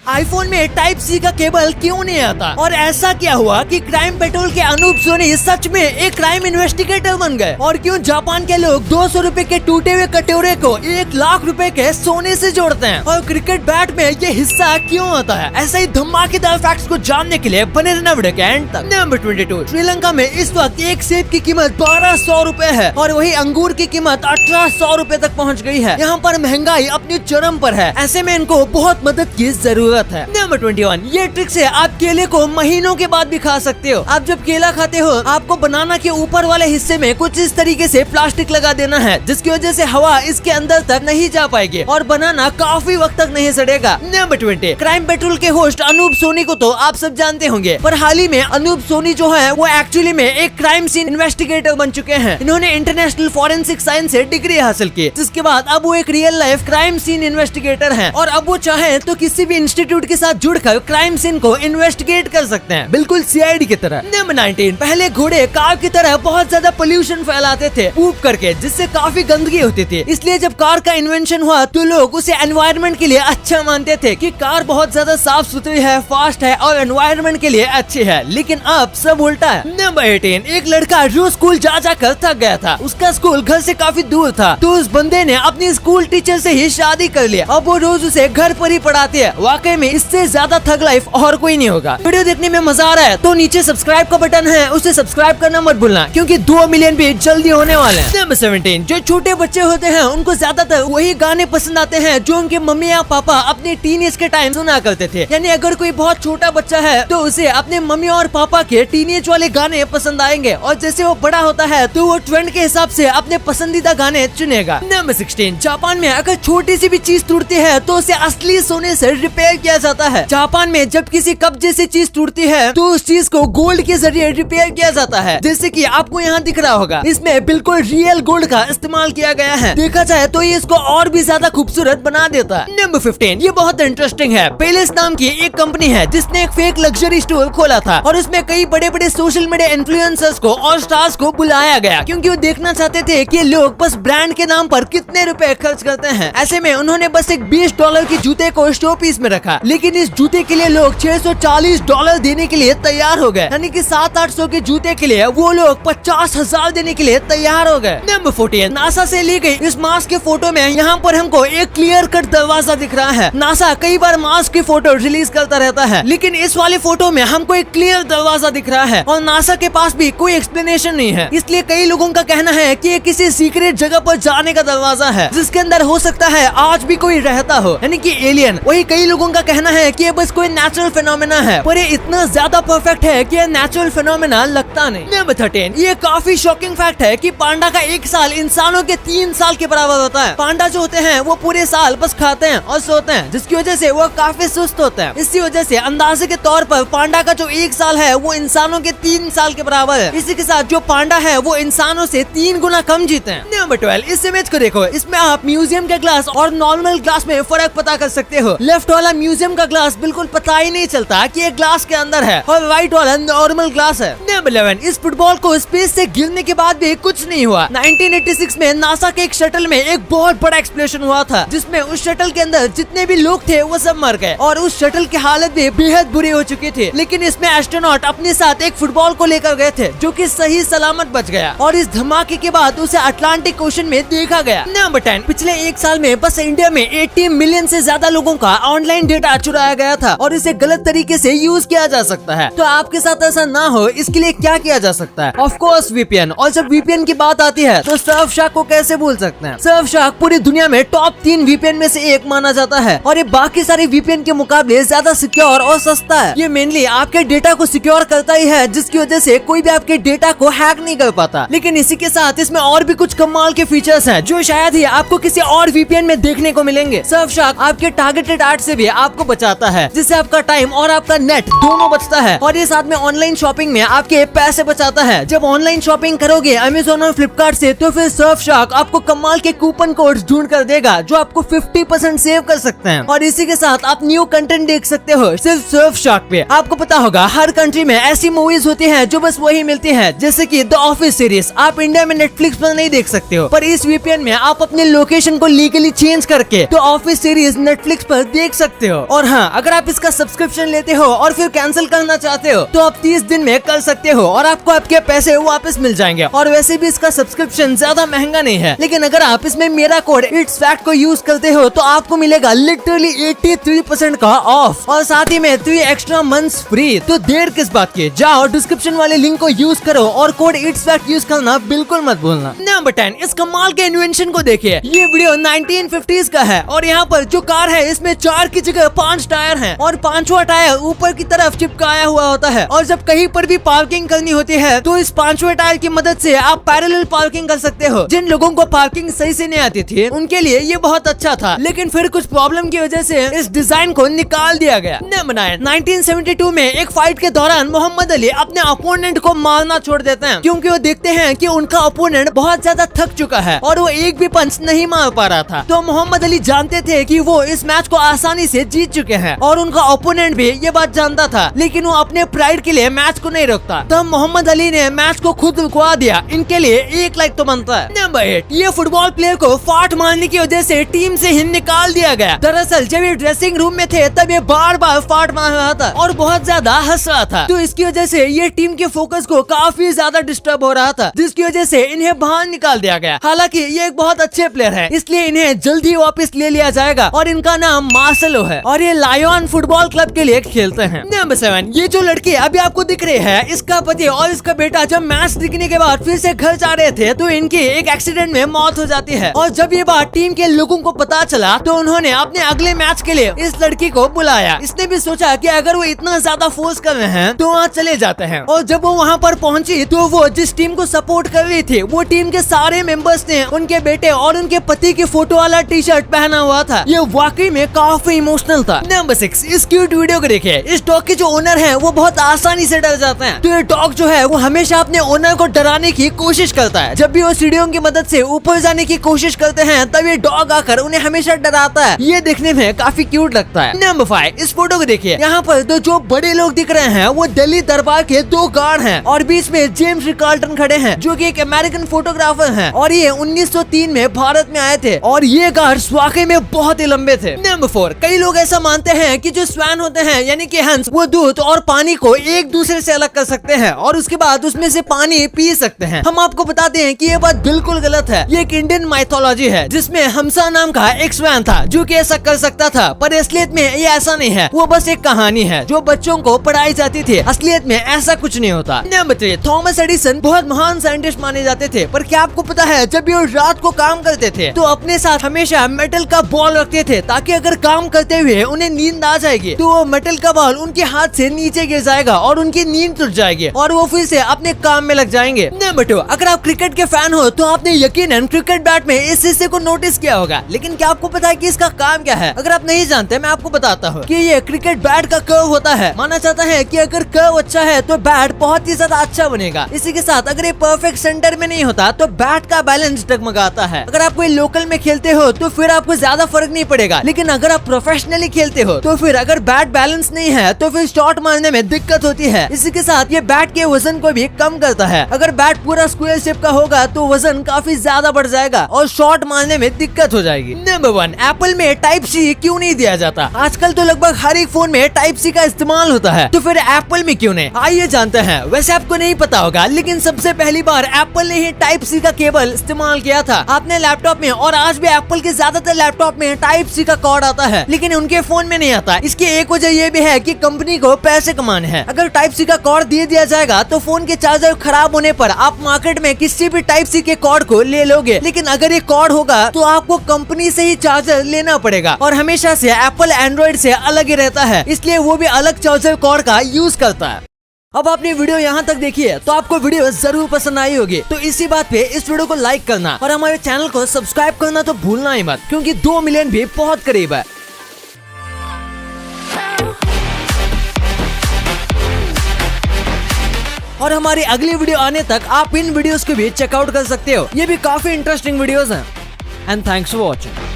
IPhone में type सी का cable क्यों नहीं आता? और ऐसा क्या हुआ कि क्राइम पेट्रोल के अनूप सोनी सच में एक क्राइम इन्वेस्टिगेटर बन गए? और क्यों जापान के लोग 200 रुपए के टूटे हुए कटोरे को 1 लाख रुपए के सोने से जोड़ते हैं? और क्रिकेट बैट में ये हिस्सा क्यों आता है? ऐसा ही धमाकेदार फैक्ट्स को जानने के लिए बने रहना वीडियो के एंड तक। नंबर 22, श्रीलंका में इस वक्त एक सेब की कीमत 1200 रुपए है और वही अंगूर की कीमत 1800 रुपए तक पहुँच गई है। यहाँ पर महंगाई अपनी चरम पर है, ऐसे में इनको बहुत मदद की जरूरत है। नंबर 21, ये ट्रिक से आप केले को महीनों के बाद भी खा सकते हो। आप जब केला खाते हो, आपको बनाना के ऊपर वाले हिस्से में कुछ इस तरीके से प्लास्टिक लगा देना है, जिसकी वजह से हवा इसके अंदर तक नहीं जा पाएगी और बनाना काफी वक्त तक नहीं सड़ेगा। नंबर 20, क्राइम पेट्रोल के होस्ट अनूप सोनी को तो आप सब जानते होंगे, पर हाल ही में अनूप सोनी जो है वो एक्चुअली में एक क्राइम सीन इन्वेस्टिगेटर बन चुके हैं। इन्होंने इंटरनेशनल फॉरेंसिक साइंस से डिग्री हासिल की, जिसके बाद अब वो एक real life crime scene investigator हैं और अब वो चाहे तो किसी भी इंस्टीट्यूट के साथ जुड़कर क्राइम सीन को इन्वेस्टिगेट कर सकते हैं, बिल्कुल सीआईडी की तरह। नंबर 19, पहले घोड़े कार की तरह बहुत ज्यादा पोल्यूशन फैलाते थे पूप करके, जिससे काफी गंदगी होती थी। इसलिए जब कार का इन्वेंशन हुआ तो लोग उसे एनवायरनमेंट के लिए अच्छा मानते थे कि कार बहुत ज्यादा साफ सुथरी है, फास्ट है और एनवायरनमेंट के लिए अच्छी है। लेकिन अब सब उल्टा है। नंबर 18, एक लड़का रोज स्कूल जा जाकर थक गया था। उसका स्कूल घर से काफी दूर था, तो उस बंदे ने अपनी स्कूल टीचर से ही शादी कर लिया। अब वो रोज उसे घर पर ही पढ़ाती है। वाकई में इससे ज्यादा थग लाइफ और कोई नहीं होगा। वीडियो देखने में मजा आ रहा है तो नीचे सब्सक्राइब का बटन है, उसे सब्सक्राइब करना मत भूलना, क्योंकि 2 मिलियन भी जल्दी होने वाले हैं। नंबर 17, जो छोटे बच्चे होते हैं उनको ज्यादातर वही गाने पसंद आते हैं जो उनके मम्मी या पापा अपने टीनेज के टाइम सुना करते थे। यानी अगर कोई बहुत छोटा बच्चा है तो उसे अपने मम्मी और पापा के टीनेज वाले गाने पसंद आएंगे, और जैसे वो बड़ा होता है तो वो ट्रेंड के हिसाब से अपने पसंदीदा गाने चुनेगा। नंबर 16, जापान में अगर छोटी सी भी चीज टूटती है तो उसे असली सोने से रिपेयर किया जाता है। जापान में जब किसी कप जैसी चीज टूटती है तो उस चीज को गोल्ड के जरिए रिपेयर किया जाता है, जैसे कि आपको यहाँ दिख रहा होगा। इसमें बिल्कुल रियल गोल्ड का इस्तेमाल किया गया है। देखा जाए तो ये इसको और भी ज्यादा खूबसूरत बना देता है। नंबर 15, ये बहुत इंटरेस्टिंग है। पेलेस नाम की एक कंपनी है जिसने एक फेक लग्जरी स्टोर खोला था और उसमें कई बड़े बड़े सोशल मीडिया इन्फ्लुएंसर्स को और स्टार्स को बुलाया गया, क्योंकि वो देखना चाहते थे कि लोग बस ब्रांड के नाम पर कितने रुपए खर्च करते हैं। ऐसे में उन्होंने बस एक $20 की जूते को शो पीस में रखा, लेकिन इस जूते के लिए लोग $640 देने के लिए तैयार हो गए। यानी कि 700-800 के जूते के लिए वो लोग 50,000 देने के लिए तैयार हो गए। नंबर 14, नासा से ली गई इस मार्स के फोटो में यहाँ पर हमको एक क्लियर कट दरवाजा दिख रहा है। नासा कई बार मार्स की फोटो रिलीज करता रहता है, लेकिन इस वाले फोटो में हमको एक क्लियर दरवाजा दिख रहा है और नासा के पास भी कोई एक्सप्लेनेशन नहीं है। इसलिए कई लोगों का कहना है कि ये किसी सीक्रेट जगह पर जाने का दरवाजा है, जिसके अंदर हो सकता है आज भी कोई रहता हो, यानी कि एलियन। वही कई लोगों का कहना है कि ये बस कोई नेचुरल फिनोमेना है, पर ये इतना ज्यादा परफेक्ट है कि ये नेचुरल फिनोमेना लगता नहीं। नंबर 13, ये काफी शॉकिंग फैक्ट है कि पांडा का 1 साल इंसानों के 3 साल के बराबर होता है। पांडा जो होते हैं वो पूरे साल बस खाते हैं और सोते हैं, जिसकी वजह से वो काफी सुस्त होते हैं। इसी वजह से अंदाजे के तौर पर पांडा का जो 1 साल है वो इंसानों के 3 साल के बराबर है। इसी के साथ जो पांडा है वो इंसानों से 3 गुना कम जीते हैं। नंबर 12, इस इमेज को देखो। इसमें आप म्यूजियम के ग्लास और नॉर्मल ग्लास में फर्क पता कर सकते हो। लेफ्ट वाला म्यूजियम का ग्लास बिल्कुल पता ही नहीं चलता कि ये ग्लास के अंदर है, और राइट वाला नॉर्मल ग्लास है। नंबर 11, इस फुटबॉल को स्पेस से गिरने के बाद भी कुछ नहीं हुआ। 1986 में नासा के एक शटल में एक बहुत बड़ा एक्सप्लोजन हुआ था, जिसमें उस शटल के अंदर जितने भी लोग थे वो सब मर गए और उस शटल की हालत भी बेहद बुरी हो चुकी थी। लेकिन इसमें एस्ट्रोनॉट अपने साथ एक फुटबॉल को लेकर गए थे, जो कि सही सलामत बच गया और इस धमाके के बाद उसे अटलांटिक ओशन में देखा गया। नंबर 10, पिछले 1 साल में बस इंडिया में 80 मिलियन से ज्यादा लोगों का ऑनलाइन डेटा चुराया गया था और इसे गलत तरीके से यूज किया जा सकता है। तो आपके साथ ऐसा ना हो इसके लिए क्या किया जा सकता है? Of course VPN. और जब वीपीएन की बात आती है तो सर्फशार्क को कैसे भूल सकते हैं? सर्फशार्क पूरी दुनिया में टॉप 3 वीपीएन में से एक माना जाता है और ये बाकी सारे वीपीएन के मुकाबले ज्यादा सिक्योर और सस्ता है। ये मेनली आपके डेटा को सिक्योर करता ही है, जिसकी वजह से कोई भी आपके डेटा को हैक नहीं कर पाता। लेकिन इसी के साथ इसमें और भी कुछ कमाल के फीचर्स हैं जो शायद ही आपको किसी और वीपीएन में देखने को मिलेंगे। सर्फशार्क आपके टारगेटेड एड से भी आपको बचाता है, जिससे आपका टाइम और आपका नेट दोनों बचता है। और ये साथ में ऑनलाइन शॉपिंग में आपके पैसे बचाता है। जब ऑनलाइन शॉपिंग करोगे अमेज़न और फ्लिपकार्ट से, तो फिर सर्फशार्क आपको कमाल के कूपन कोड ढूंढ कर देगा जो आपको 50% सेव कर सकते हैं। और इसी के साथ आप न्यू कंटेंट देख सकते हो सिर्फ सर्फशार्क पे। आपको पता होगा हर कंट्री में ऐसी मूवीज होती हैं जो बस वही मिलती हैं, जैसे कि द ऑफिस सीरीज आप इंडिया में नेटफ्लिक्स पर नहीं देख सकते हो, पर इस वीपीएन में आप अपने लोकेशन को लीगली चेंज करके द ऑफिस सीरीज नेटफ्लिक्स पर देख सकते हो। हो। और हाँ, अगर आप इसका सब्सक्रिप्शन लेते हो और फिर कैंसिल करना चाहते हो तो आप 30 दिन में कर सकते हो और आपको आपके पैसे वापस मिल जाएंगे। और वैसे भी इसका सब्सक्रिप्शन ज्यादा महंगा नहीं है, लेकिन अगर आप इसमें मेरा कोड इट्स फैक्ट को यूज करते हो तो आपको मिलेगा लिटरली 83% का ऑफ और साथ ही में 3 एक्स्ट्रा मंथ्स फ्री। तो देर किस बात की, जाओ डिस्क्रिप्शन वाले लिंक को यूज करो और कोड इट्स फैक्ट यूज करना बिल्कुल मत भूलना। नंबर 10, इस कमाल के इन्वेंशन को देखिए। ये वीडियो 1950s का है और यहाँ पर जो कार है इसमें 4 की जगह 5 टायर हैं और 5वां टायर ऊपर की तरफ चिपकाया हुआ होता है। और जब कहीं पर भी पार्किंग करनी होती है तो इस 5वें टायर की मदद से आप पैरेलल पार्किंग कर सकते हो। जिन लोगों को पार्किंग सही से नहीं आती थी उनके लिए ये बहुत अच्छा था, लेकिन फिर कुछ प्रॉब्लम की वजह से इस डिजाइन को निकाल दिया गया। नंबर 9, 1972 में एक फाइट के दौरान मोहम्मद अली अपने अपोनेंट को मारना छोड़ देते हैं क्योंकि वो देखते हैं कि उनका अपोनेंट बहुत ज्यादा थक चुका है और वो एक भी पंच नहीं मार पा रहा था। तो मोहम्मद अली जानते थे कि वो इस मैच को आसानी से जीत चुके हैं और उनका ओपोनेंट भी ये बात जानता था, लेकिन वो अपने प्राइड के लिए मैच को नहीं रोकता। तब मोहम्मद अली ने मैच को खुद रुकवा दिया। इनके लिए 1 लाइक तो बनता है। नंबर 8, ये फुटबॉल प्लेयर को फाट मारने की वजह से टीम से ही निकाल दिया गया। दरअसल जब ये ड्रेसिंग रूम में थे तब ये बार बार फाट मार रहा था और बहुत ज्यादा हंस रहा था, तो इसकी वजह से ये टीम के फोकस को काफी ज्यादा डिस्टर्ब हो रहा था, जिसकी वजह से इन्हें बाहर निकाल दिया गया। हालांकि ये एक बहुत अच्छे प्लेयर है, इसलिए इन्हें जल्दी वापस ले लिया जाएगा और इनका नाम मार्सेलो है और ये लायन फुटबॉल क्लब के लिए खेलते हैं। नंबर 7, ये जो लड़की अभी आपको दिख रही है, इसका पति और इसका बेटा जब मैच दिखने के बाद फिर से घर जा रहे थे तो इनकी एक एक्सीडेंट में मौत हो जाती है। और जब ये बात टीम के लोगों को पता चला तो उन्होंने अपने अगले मैच के लिए इस लड़की को बुलाया। इसने भी सोचा कि अगर वो इतना ज्यादा फोर्स कर रहे हैं तो वहाँ चले जाते हैं। और जब वो वहाँ पर पहुंची तो वो जिस टीम को सपोर्ट कर रही थी वो टीम के सारे मेंबर्स ने उनके बेटे और उनके पति की फोटो वाला टी शर्ट पहना हुआ था। ये वाकई में काफी इमोशनल था। नंबर 6, इस क्यूट वीडियो को देखिए। इस डॉग के जो ओनर है वो बहुत आसानी से डर जाते हैं, तो ये डॉग जो है वो हमेशा अपने ओनर को डराने की कोशिश करता है। जब भी वो सीढ़ियों की मदद से ऊपर जाने की कोशिश करते हैं तब ये डॉग आकर उन्हें हमेशा डराता है। ये देखने में काफी क्यूट लगता है। नंबर 5, इस फोटो को देखिए। यहाँ पर तो जो बड़े लोग दिख रहे हैं वो दिल्ली दरबार के 2 गार्ड हैं और बीच में जेम्स रिकार्टन खड़े हैं जो कि एक अमेरिकन फोटोग्राफर हैं और ये 1903 में भारत में आए थे और ये गार्ड्स वाकई में बहुत ही लंबे थे। नंबर 4, कई लोग ऐसा मानते हैं कि जो स्वैन होते हैं यानी कि हंस, वो दूध और पानी को एक दूसरे से अलग कर सकते हैं और उसके बाद उसमें से पानी पी सकते हैं। हम आपको बताते हैं कि ये बात बिल्कुल गलत है। ये एक इंडियन माइथोलॉजी है जिसमें हमसा नाम का एक स्वैन था जो कि ऐसा कर सकता था, पर असलियत में ये ऐसा नहीं है। वो बस एक कहानी है जो बच्चों को पढ़ाई जाती थी। असलियत में ऐसा कुछ नहीं होता। नंबर 3, थॉमस एडिसन बहुत महान साइंटिस्ट माने जाते थे, पर क्या आपको पता है जब ये रात को काम करते थे तो अपने साथ हमेशा मेटल का बॉल रखते थे ताकि अगर काम करते हुए उन्हें नींद आ जाएगी तो वो मेटल का बॉल उनके हाथ से नीचे गिर जाएगा और उनकी नींद टूट जाएगी और वो फिर से अपने काम में लग जाएंगे। नंबर 2, अगर आप क्रिकेट के फैन हो तो आपने यकीनन क्रिकेट बैट में इस हिस्से को नोटिस किया होगा, लेकिन क्या आपको पता है कि इसका काम क्या है? अगर आप नहीं जानते मैं आपको बताता हूँ कि ये क्रिकेट बैट का कर्व होता है। माना जाता है कि अगर कर्व अच्छा है तो बैट बहुत ही ज्यादा अच्छा बनेगा। इसी के साथ अगर ये परफेक्ट सेंटर में नहीं होता तो बैट का बैलेंस डगमगाता है। अगर आप कोई लोकल में खेलते हो तो फिर आपको ज्यादा फर्क नहीं पड़ेगा, लेकिन अगर आप प्रोफेशनली खेलते हो तो फिर अगर बैट बैलेंस नहीं है तो फिर शॉट मारने में दिक्कत होती है। इसी के साथ ये बैट के वजन को भी कम करता है। अगर बैट पूरा स्क्वायर शेप का होगा तो वजन काफी ज्यादा बढ़ जाएगा और शॉट मारने में दिक्कत हो जाएगी। नंबर 1, एप्पल में टाइप सी क्यों नहीं दिया जाता? आजकल तो लगभग हर एक फोन में टाइप सी का इस्तेमाल होता है, तो फिर एप्पल में क्यों नहीं? आइए जानते हैं। वैसे आपको नहीं पता होगा, लेकिन सबसे पहली बार एप्पल ने ही टाइप सी का केबल इस्तेमाल किया था अपने लैपटॉप में और आज भी एप्पल के ज्यादातर लैपटॉप में टाइप सी का कॉर्ड आता है, लेकिन उनके फोन में नहीं आता। इसकी एक वजह ये भी है कि कंपनी को पैसे कमाने हैं। अगर टाइप सी का कॉर्ड दे दिया जाएगा तो फोन के चार्जर खराब होने पर आप मार्केट में किसी भी टाइप सी के कॉर्ड को ले लोगे, लेकिन अगर ये कॉर्ड होगा तो आपको कंपनी से ही चार्जर लेना पड़ेगा और हमेशा से एप्पल एंड्रॉइड से अलग ही रहता है, इसलिए वो भी अलग चार्जर कॉर्ड का यूज करता है। अब आपने वीडियो यहाँ तक देखी है तो आपको वीडियो जरूर पसंद आई होगी, तो इसी बात पे इस वीडियो को लाइक करना और हमारे चैनल को सब्सक्राइब करना तो भूलना ही मत, क्योंकि 2 मिलियन भी बहुत करीब है। और हमारी अगली वीडियो आने तक आप इन वीडियोस को भी चेकआउट कर सकते हो। ये भी काफी इंटरेस्टिंग वीडियोस हैं। And thanks for watching.